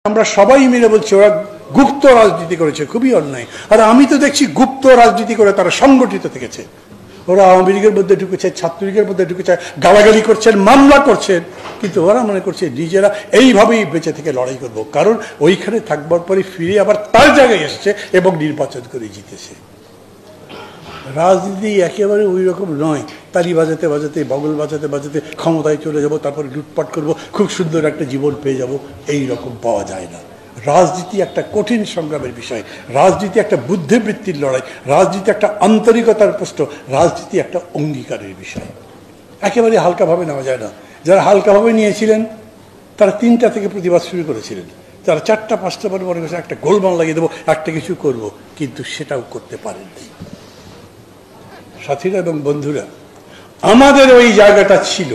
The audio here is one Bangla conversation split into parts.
আমরা সবাই মিলে বলছি ওরা গুপ্ত রাজনীতি করেছে, খুবই অন্যায়। আর আমি তো দেখছি গুপ্ত রাজনীতি করে তারা সংগঠিত থেকেছে। ওরা আওয়ামী লীগের মধ্যে ঢুকেছে, ছাত্রলীগের মধ্যে ঢুকেছে, গালাগালি করছেন, মামলা করছেন, কিন্তু ওরা মনে করছে নিজেরা এইভাবেই বেঁচে থেকে লড়াই করবো, কারণ ওইখানে থাকবার পরে ফিরে আবার তার জায়গায় এসছে এবং নির্বাচন করে জিতেছে। রাজনীতি একেবারে ওই রকম নয়, তালি বাজাতে বাজাতে, বগল বাজাতে বাজাতে ক্ষমতায় চলে যাব, তারপরে লুটপাট করব, খুব সুন্দর একটা জীবন পেয়ে যাব, এই রকম পাওয়া যায় না। রাজনীতি একটা কঠিন সংগ্রামের বিষয়, রাজনীতি একটা বুদ্ধিবৃত্তির লড়াই, রাজনীতি একটা আন্তরিকতার প্রশ্ন, রাজনীতি একটা অঙ্গীকারের বিষয়। একেবারে হালকাভাবে নেওয়া যায় না। যারা হালকাভাবে নিয়েছিলেন তারা 3টা থেকে প্রতিবাদ শুরু করেছিলেন, তারা 4টা 5টা পরে মনে করছে একটা গোলমাল লাগিয়ে দেবো, একটা কিছু করব, কিন্তু সেটাও করতে পারেননি। সাথীরা এবং বন্ধুরা, আমাদের ওই জায়গাটা ছিল,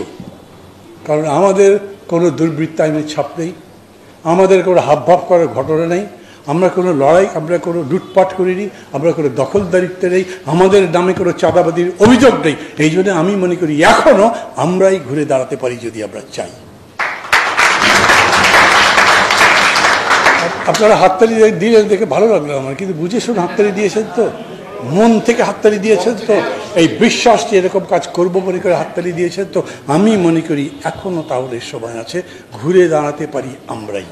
কারণ আমাদের কোনো দুর্বৃত্তায়নের ছাপ নেই, আমাদের কোনো হাবভাব করার ঘটনা নেই, আমরা কোনো লড়াই, আমরা কোনো লুটপাট করিনি, আমরা কোনো দখলদারিত্ব নেই, আমাদের নামে কোনো চাঁদাবাদির অভিযোগ নেই। এই জন্য আমি মনে করি এখনো আমরাই ঘুরে দাঁড়াতে পারি যদি আমরা চাই। আপনারা হাততালি দিলেন দেখে ভালো লাগলো আমার, কিন্তু বুঝে শুনে হাততালি দিয়েছেন তো, মন থেকে হাততালি দিয়েছেন তো, এই বিশ্বাস যে এরকম কাজ করবো মনে করে হাততালি দিয়েছেন তো। আমি মনে করি এখনো তাহলে সময় আছে, ঘুরে দাঁড়াতে পারি আমরাই।